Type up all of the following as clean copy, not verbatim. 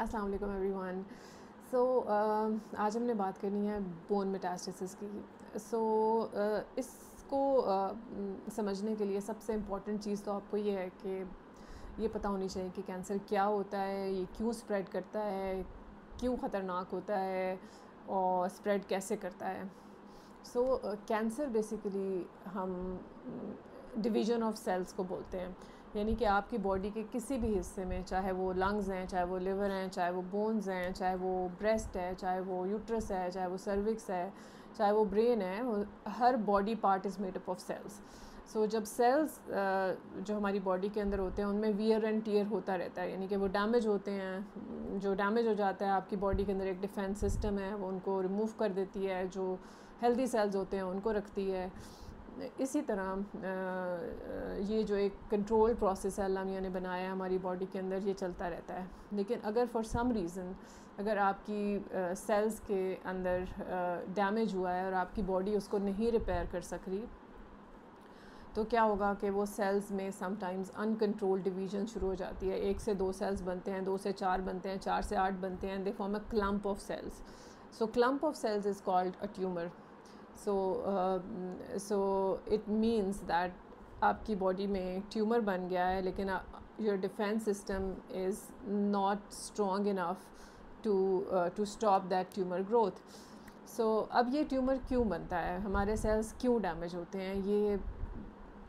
अस्सलाम वालेकुम एवरीवन। सो आज हमने बात करनी है बोन मेटास्टेसिस की। इसको समझने के लिए सबसे इम्पॉर्टेंट चीज़ तो आपको ये है कि ये पता होनी चाहिए कि कैंसर क्या होता है, ये क्यों स्प्रेड करता है, क्यों ख़तरनाक होता है और स्प्रेड कैसे करता है। कैंसर बेसिकली हम डिवीज़न ऑफ सेल्स को बोलते हैं, यानी कि आपकी बॉडी के किसी भी हिस्से में, चाहे वो लंग्स हैं, चाहे वो लिवर हैं, चाहे वो बोन्स हैं, चाहे वो ब्रेस्ट है, चाहे वो यूट्रस है, चाहे वो सर्विक्स है, चाहे वो ब्रेन है, वो हर body part is made up of cells. जब सेल्स जो हमारी बॉडी के अंदर होते हैं उनमें वियर एंड टीयर होता रहता है, यानी कि वो डैमेज होते हैं। जो डैमेज हो जाता है, आपकी बॉडी के अंदर एक डिफेंस सिस्टम है, वो उनको रिमूव कर देती है, जो हेल्दी सेल्स होते हैं उनको रखती है। इसी तरह ये जो एक कंट्रोल प्रोसेस है अल्लाह मियाँ ने बनाया है हमारी बॉडी के अंदर, ये चलता रहता है। लेकिन अगर फॉर सम रीज़न अगर आपकी सेल्स के अंदर डैमेज हुआ है और आपकी बॉडी उसको नहीं रिपेयर कर सक रही, तो क्या होगा कि वो सेल्स में समटाइम्स अनकंट्रोल्ड डिवीजन शुरू हो जाती है। 1 से 2 सेल्स बनते हैं, 2 से 4 बनते हैं, 4 से 8 बनते हैं, they form a clump of cells. Clump of cells is called a tumour. So it means that आपकी बॉडी में ट्यूमर बन गया है, लेकिन your defence system is not strong enough to stop that tumour growth. अब ये tumour क्यों बनता है, हमारे सेल्स क्यों डैमेज होते हैं? ये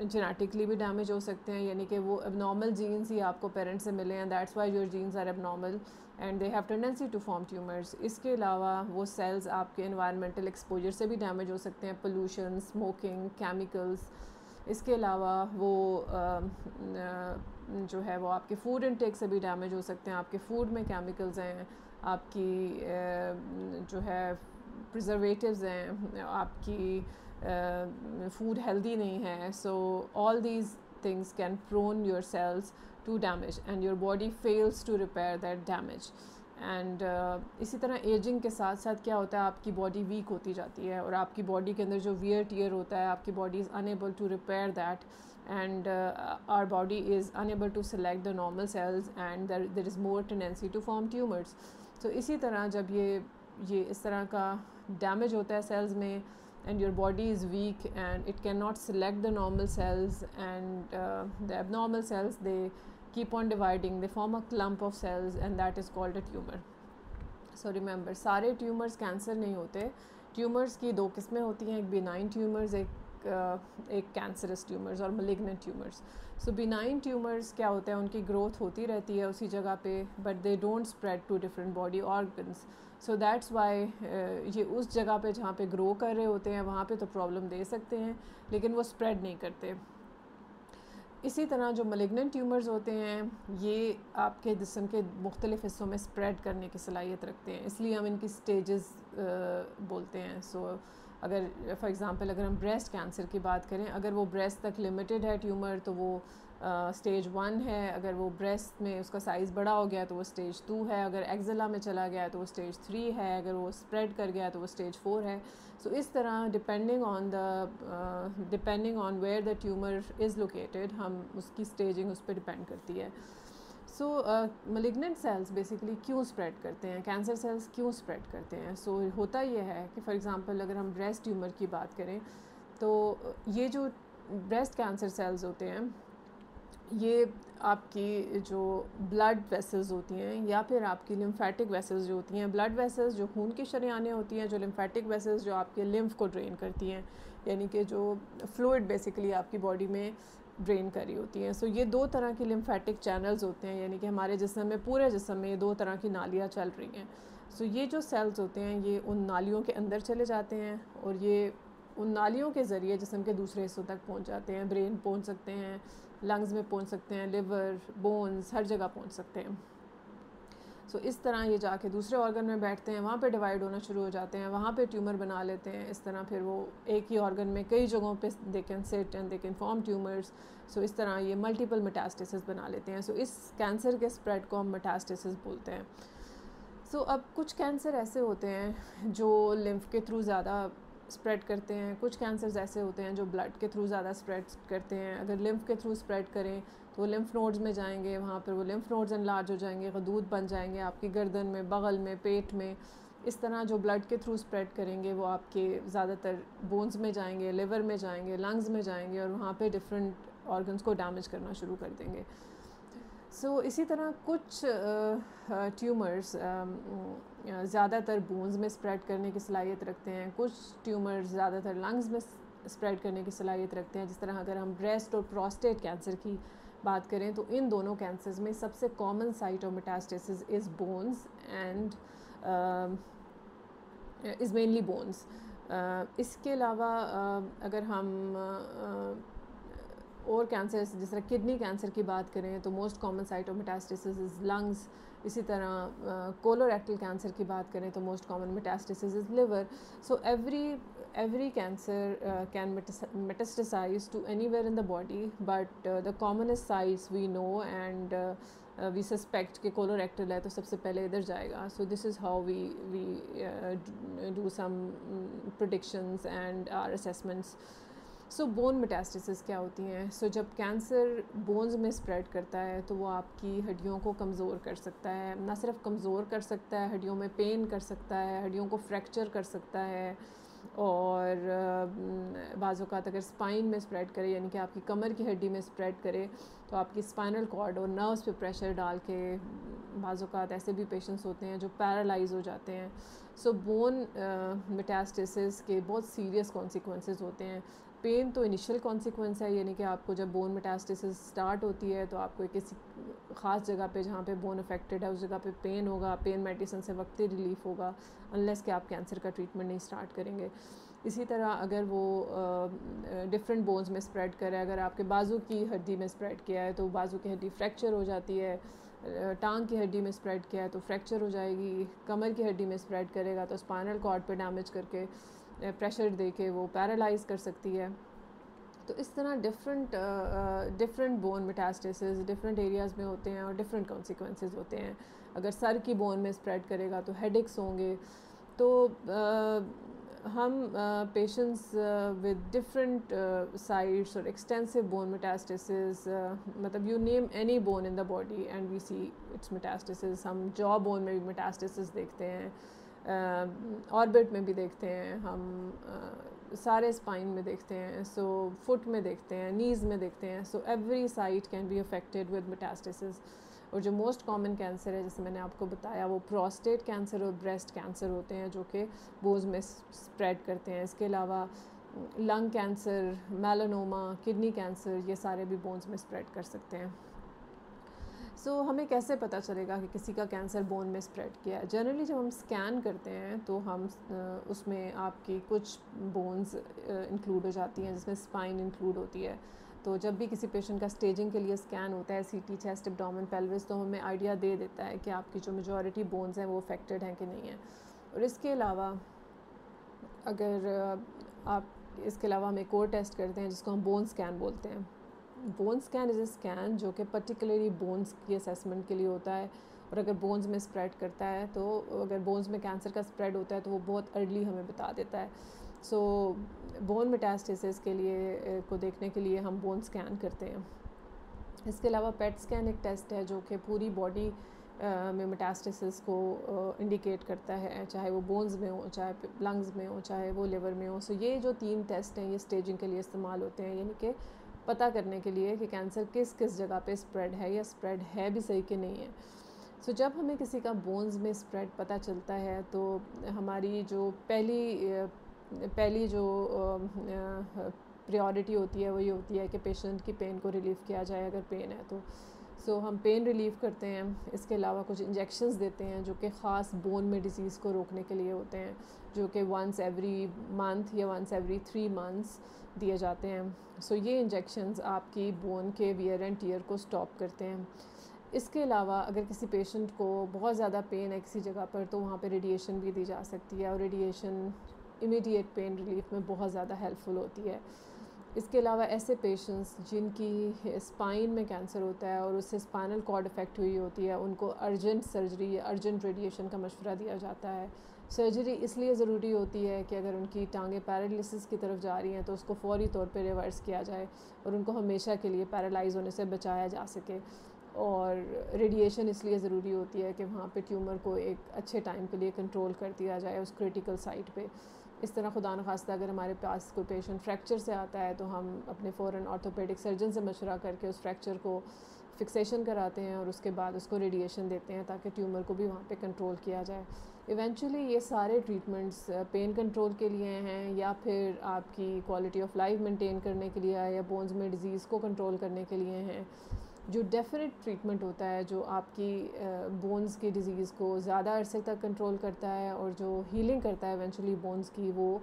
जेनेटिकली भी डैमेज हो सकते हैं, यानी कि वो एबनॉर्मल जीन्स ही आपको पेरेंट्स से मिले हैं, that's why your genes are abnormal and they have tendency to form tumours. इसके अलावा वो सेल्स आपके एनवायरमेंटल एक्सपोजर से भी डैमेज हो सकते हैं, पोल्यूशन, स्मोकिंग, केमिकल्स। इसके अलावा वो जो है वो आपके फूड इनटेक से भी डैमेज हो सकते हैं। आपके फूड में केमिकल्स हैं, आपकी जो है प्रिजर्वेटिव्स हैं, आपकी फूड हेल्दी नहीं है। All these things can prone your cells to damage and your body fails to repair that damage and इसी तरह एजिंग के साथ साथ क्या होता है, आपकी बॉडी वीक होती जाती है और आपकी बॉडी के अंदर जो वियर टीयर होता है, आपकी body is unable to repair that and our body is unable to select the normal cells and there is more tendency to form tumours. इसी तरह जब ये इस तरह का डैमेज होता है सेल्स में and your body is weak and it cannot select the normal cells and the abnormal cells, they keep on dividing, they form a clump of cells and that is called a tumor. So remember, सारे tumours cancer नहीं होते। Tumours की 2 किस्में होती हैं, एक benign tumours, एक cancerous tumours और मलिग्नेंट ट्यूमर्स। बिनाइन ट्यूमर्स क्या होता है, उनकी ग्रोथ होती रहती है उसी जगह पे, but they don't spread to different body organs. That's why ये उस जगह पे जहाँ पे ग्रो कर रहे होते हैं वहाँ पे तो प्रॉब्लम दे सकते हैं, लेकिन वो स्प्रेड नहीं करते। इसी तरह जो मलिग्नेंट ट्यूमर्स होते हैं, ये आपके जिस्म के मुख्तलिफ़ हिस्सों में स्प्रेड करने की सलाहियत रखते हैं, इसलिए हम इनकी स्टेजेस बोलते हैं। अगर फॉर एग्ज़ाम्पल अगर हम ब्रेस्ट कैंसर की बात करें, अगर वो ब्रेस्ट तक लिमिटेड है ट्यूमर तो वो स्टेज 1 है। अगर वो ब्रेस्ट में उसका साइज़ बड़ा हो गया तो वो स्टेज 2 है। अगर एक्जिला में चला गया तो वो स्टेज 3 है। अगर वो स्प्रेड कर गया तो वो स्टेज 4 है। इस तरह depending on where the tumour is located, हम उसकी स्टेजिंग उस पर डिपेंड करती है। मलिग्नेंट सेल्स बेसिकली क्यों स्प्रेड करते हैं, कैंसर सेल्स क्यों स्प्रेड करते हैं? होता ये है कि फॉर एग्ज़ाम्पल अगर हम ब्रेस्ट ट्यूमर की बात करें तो ये जो ब्रेस्ट कैंसर सेल्स होते हैं, ये आपकी जो ब्लड वेसल्स होती हैं या फिर आपकी लिम्फेटिक वेसल्स जो होती हैं, ब्लड वेसल्स जो खून की शरेआनें होती हैं, जो लिम्फेटिक वेसल्स जो आपके लिम्फ को ड्रेन करती हैं, यानी कि जो फ्लूइड बेसिकली आपकी बॉडी में ड्रेन करी होती हैं। ये 2 तरह की लिम्फेटिक चैनल्स होते हैं, यानी कि हमारे जिस्म में, पूरे जिस्म में 2 तरह की नालियाँ चल रही हैं। ये जो सेल्स होते हैं ये उन नालियों के अंदर चले जाते हैं और ये उन नालियों के ज़रिए जिस्म के दूसरे हिस्सों तक पहुंच जाते हैं। ब्रेन पहुंच सकते हैं, लंग्स में पहुंच सकते हैं, लिवर, बोन्स, हर जगह पहुंच सकते हैं। इस तरह ये जाके दूसरे ऑर्गन में बैठते हैं, वहाँ पे डिवाइड होना शुरू हो जाते हैं, वहाँ पे ट्यूमर बना लेते हैं। इस तरह फिर वो एक ही ऑर्गन में कई जगहों पे they can sit and they can form tumours. इस तरह ये मल्टीपल मेटास्टेसिस बना लेते हैं। इस कैंसर के स्प्रेड को हम मेटास्टेसिस बोलते हैं। अब कुछ कैंसर ऐसे होते हैं जो लिम्फ के थ्रू ज़्यादा स्प्रेड करते हैं, कुछ कैंसर्स ऐसे होते हैं जो ब्लड के थ्रू ज़्यादा स्प्रेड करते हैं। अगर लिम्फ के थ्रू स्प्रेड करें तो वो लिम्फ नोड्स में जाएंगे, वहाँ पर वो लिम्फ नोड्स एनलार्ज हो जाएंगे, गदूद बन जाएंगे आपकी गर्दन में, बगल में, पेट में। इस तरह जो ब्लड के थ्रू स्प्रेड करेंगे वो आपके ज़्यादातर बोन्स में जाएंगे, लिवर में जाएंगे, लंग्स में जाएंगे और वहाँ पे डिफरेंट ऑर्गन्स को डैमेज करना शुरू कर देंगे। इसी तरह कुछ ट्यूमर्स ज़्यादातर बोन्स में स्प्रेड करने की सलाहियत रखते हैं, कुछ ट्यूमर्स ज़्यादातर लंग्स में स्प्रेड करने की सलाहियत रखते हैं। जिस तरह अगर हम ब्रेस्ट और प्रोस्टेट कैंसर की बात करें तो इन दोनों कैंसर्स में सबसे common site of metastasis is bones and is mainly bones. इसके अलावा अगर हम और कैंसर्स जिस तरह किडनी कैंसर की बात करें तो most common site of metastasis is lungs. इसी तरह कोलोरेक्टल कैंसर की बात करें तो most common metastasis is liver. So every cancer can metastasize to anywhere in the body, but the commonest sites we know and we suspect कि colorectal है तो सबसे पहले इधर जाएगा. So this is how we do some predictions and our assessments. So bone metastasis क्या होती हैं? जब कैंसर बोन्स में स्प्रेड करता है तो वो आपकी हड्डियों को कमज़ोर कर सकता है, ना सिर्फ कमज़ोर कर सकता है, हड्डियों में पेन कर सकता है, हड्डियों को फ्रैक्चर कर सकता है। और बाज़ औक़ात अगर स्पाइन में स्प्रेड करे, यानी कि आपकी कमर की हड्डी में स्प्रेड करे, तो आपकी स्पाइनल कॉर्ड और नर्व्स पे प्रेशर डाल के बाज़ औक़ात ऐसे भी पेशेंट्स होते हैं जो पैरालाइज हो जाते हैं। बोन मेटास्टेसिस के बहुत सीरियस कॉन्सिक्वेंसेस होते हैं। पेन तो इनिशियल कॉन्सिक्वेंस है, यानी कि आपको जब बोन मेटास्टेसिस स्टार्ट होती है तो आपको किसी ख़ास जगह पे जहाँ पे बोन अफेक्टेड है उस जगह पे पेन होगा, पेन मेडिसिन से वक्ती रिलीफ होगा, अनलेस कि आप कैंसर का ट्रीटमेंट नहीं स्टार्ट करेंगे। इसी तरह अगर वो डिफरेंट बोन्स में स्प्रेड करे, अगर आपके बाजू की हड्डी में स्प्रेड किया है तो बाजू की हड्डी फ्रैक्चर हो जाती है, टांग की हड्डी में स्प्रेड किया है तो फ्रैक्चर हो जाएगी, कमर की हड्डी में स्प्रेड करेगा तो स्पाइनल कॉर्ड पे डैमेज करके प्रेशर दे के वो पैरालाइज कर सकती है। तो इस तरह different bone metastasis different areas में होते हैं और डिफरेंट कॉन्सिक्वेंसेस होते हैं। अगर सर की बोन में स्प्रेड करेगा तो हेडेक्स होंगे। तो हम पेशेंट्स विद डिफरेंट साइट्स और एक्सटेंसिव बोन मेटास्टेसिस, मतलब you name any bone in the body and we see its metastasis. हम जॉ बोन में भी मेटास्टेसिस देखते हैं, ऑर्बिट में भी देखते हैं, हम सारे स्पाइन में देखते हैं, फुट में देखते हैं, नीज़ में देखते हैं। Every site can be affected with metastasis. और जो मोस्ट कॉमन कैंसर है, जैसे मैंने आपको बताया, वो प्रोस्टेट कैंसर और ब्रेस्ट कैंसर होते हैं जो कि बोन्स में स्प्रेड करते हैं। इसके अलावा lung cancer, melanoma, kidney cancer, ये सारे भी बोन्स में स्प्रेड कर सकते हैं। हमें कैसे पता चलेगा कि किसी का कैंसर बोन में स्प्रेड किया है? जनरली जब हम स्कैन करते हैं तो हम उसमें आपकी कुछ बोन्स इंक्लूड हो जाती हैं, जिसमें स्पाइन इंक्लूड होती है। तो जब भी किसी पेशेंट का स्टेजिंग के लिए स्कैन होता है, सीटी, चेस्ट, एब्डोमेन, पेल्विस, तो हमें आइडिया दे देता है कि आपकी जो मेजॉरिटी बोन्स हैं वो अफेक्टेड हैं कि नहीं हैं। और इसके अलावा हम एक और टेस्ट करते हैं जिसको हम बोन स्कैन बोलते हैं। Bone scan is a scan जो कि पर्टिकुलरली बोन्स की असेसमेंट के लिए होता है। और अगर बोन्स में स्प्रेड करता है, तो अगर बोन्स में कैंसर का स्प्रेड होता है तो वो बहुत अर्ली हमें बता देता है। बोन मेटास्टेसिस के लिए को देखने के लिए हम बोन स्कैन करते हैं। इसके अलावा पेट स्कैन एक टेस्ट है जो कि पूरी बॉडी में मेटास्टेसिस को इंडिकेट करता है, चाहे वो बोन्स में हो, चाहे लंग्स में हो, चाहे वो लिवर में हो। ये जो 3 टेस्ट हैं ये स्टेजिंग के लिए इस्तेमाल होते हैं, यानी कि पता करने के लिए कि कैंसर किस किस जगह पे स्प्रेड है या स्प्रेड है भी सही कि नहीं है। जब हमें किसी का बोन्स में स्प्रेड पता चलता है तो हमारी जो पहली जो प्रायोरिटी होती है वो ये होती है कि पेशेंट की पेन को रिलीफ़ किया जाए अगर पेन है तो हम पेन रिलीफ़ करते हैं। इसके अलावा कुछ इंजेक्शंस देते हैं जो कि ख़ास बोन में डिजीज़ को रोकने के लिए होते हैं, जो कि वंस एवरी मंथ या वंस एवरी 3 मंथ्स दिए जाते हैं। ये इंजेक्शंस आपकी बोन के वियर एंड टियर को स्टॉप करते हैं। इसके अलावा अगर किसी पेशेंट को बहुत ज़्यादा पेन है किसी जगह पर, तो वहाँ पे रेडिएशन भी दी जा सकती है और रेडिएशन इमीडिएट पेन रिलीफ में बहुत ज़्यादा हेल्पफुल होती है। इसके अलावा ऐसे पेशेंट्स जिनकी स्पाइन में कैंसर होता है और उससे स्पाइनल कॉर्ड इफ़ेक्ट हुई होती है, उनको अर्जेंट सर्जरी या अर्जेंट रेडिएशन का मशवरा दिया जाता है। सर्जरी इसलिए ज़रूरी होती है कि अगर उनकी टांगें पैरालिसिस की तरफ जा रही हैं तो उसको फ़ौरी तौर पे रिवर्स किया जाए और उनको हमेशा के लिए पैरालाइज होने से बचाया जा सके। और रेडिएशन इसलिए ज़रूरी होती है कि वहाँ पे ट्यूमर को एक अच्छे टाइम के लिए कंट्रोल कर दिया जाए उस क्रिटिकल साइट पे। इस तरह खुदा न खास्ता अगर हमारे पास कोई पेशेंट फ्रैक्चर से आता है तो हम अपने फ़ौरन ऑर्थोपेडिक सर्जन से मशवरा करके उस फ्रैक्चर को फिक्सेशन कराते हैं और उसके बाद उसको रेडिएशन देते हैं ताकि ट्यूमर को भी वहाँ पे कंट्रोल किया जाए। इवेंचुअली ये सारे ट्रीटमेंट्स पेन कंट्रोल के लिए हैं या फिर आपकी क्वालिटी ऑफ लाइफ मेंटेन करने के लिए या बोन्स में डिज़ीज़ को कंट्रोल करने के लिए हैं। जो डेफिनेट ट्रीटमेंट होता है जो आपकी बोन्स की डिज़ीज़ को ज़्यादा अरसे तक कंट्रोल करता है और जो हीलिंग करता है इवेंचुअली बोन्स की, वो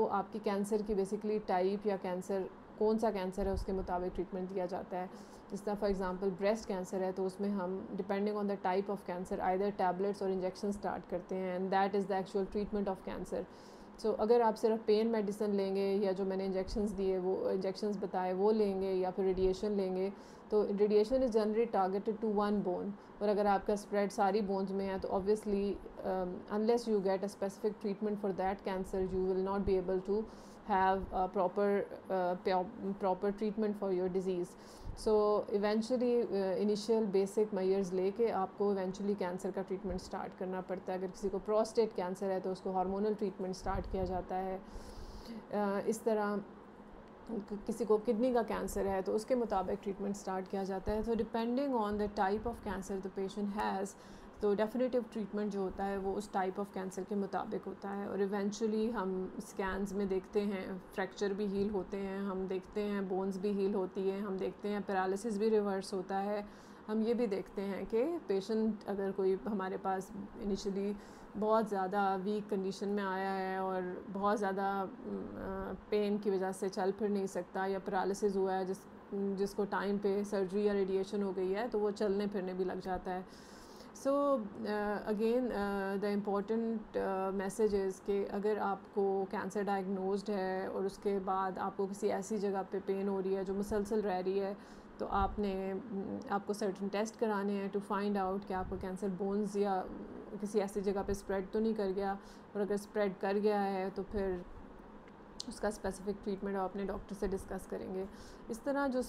आपकी कैंसर की बेसिकली टाइप या कैंसर कौन सा कैंसर है उसके मुताबिक ट्रीटमेंट दिया जाता है। जिस तरह फॉर एग्जांपल ब्रेस्ट कैंसर है तो उसमें हम depending on the type of cancer either tablets और इंजेक्शन स्टार्ट करते हैं and that is the actual treatment of cancer. So अगर आप सिर्फ पेन मेडिसिन लेंगे या जो मैंने इंजेक्शंस दिए वो इंजेक्शंस बताए वो लेंगे या फिर रेडिएशन लेंगे तो radiation is generally targeted to one bone, और अगर आपका स्प्रेड सारी बोन्स में है तो obviously unless you get a specific treatment for that cancer you will not be able to have proper treatment for your disease. So eventually initial basic measures लेके आपको eventually cancer का treatment start करना पड़ता है। अगर किसी को prostate cancer है तो उसको हार्मोनल ट्रीटमेंट स्टार्ट किया जाता है। इस तरह किसी को किडनी का कैंसर है तो उसके मुताबिक ट्रीटमेंट स्टार्ट किया जाता है। तो depending on the type of cancer the patient has तो डेफिनेटिव ट्रीटमेंट जो होता है वो उस टाइप ऑफ कैंसर के मुताबिक होता है। और इवेंचुअली हम स्कैन्स में देखते हैं फ्रैक्चर भी हील होते हैं, हम देखते हैं बोन्स भी हील होती है, हम देखते हैं पैरालिसिस भी रिवर्स होता है। हम ये भी देखते हैं कि पेशेंट अगर कोई हमारे पास इनिशियली बहुत ज़्यादा वीक कंडीशन में आया है और बहुत ज़्यादा पेन की वजह से चल फिर नहीं सकता या पैरालिसिस हुआ है जिसको टाइम पे सर्जरी या रेडिएशन हो गई है तो वो चलने फिरने भी लग जाता है। So again the important message is कि अगर आपको कैंसर डायग्नोज्ड है और उसके बाद आपको किसी ऐसी जगह पे पेन हो रही है जो मुसलसल रह रही है तो आपको सर्टन टेस्ट कराने हैं टू फाइंड आउट कि आपको कैंसर बोन्स या किसी ऐसी जगह पे स्प्रेड तो नहीं कर गया, और अगर स्प्रेड कर गया है तो फिर उसका स्पेसिफिक ट्रीटमेंट आप अपने डॉक्टर से डिस्कस करेंगे। इस तरह जो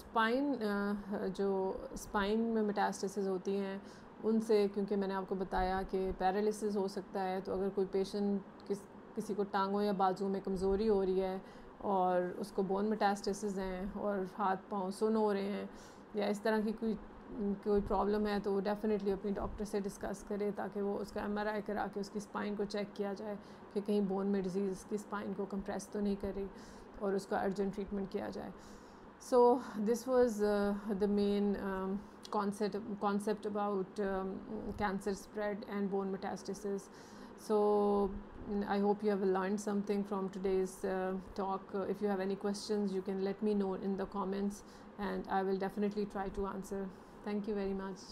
स्पाइन में मेटास्टेसिस होती हैं उनसे, क्योंकि मैंने आपको बताया कि पैरालिसिस हो सकता है, तो अगर कोई पेशेंट किसी को टांगों या बाजू में कमज़ोरी हो रही है और उसको बोन मेटास्टेसिस हैं और हाथ पाँव सुन्न हो रहे हैं या इस तरह की कोई प्रॉब्लम है तो डेफ़िनेटली अपनी डॉक्टर से डिस्कस करे ताकि वो उसका MRI करा के उसकी स्पाइन को चेक किया जाए कि कहीं बोन में डिजीज़ की स्पाइन को कंप्रेस तो नहीं कर रही और उसका अर्जेंट ट्रीटमेंट किया जाए। So this was the main concept about cancer spread and bone metastasis. So I hope you have learned something from today's talk. If you have any questions you can let me know in the comments and I will definitely try to answer. Thank you very much.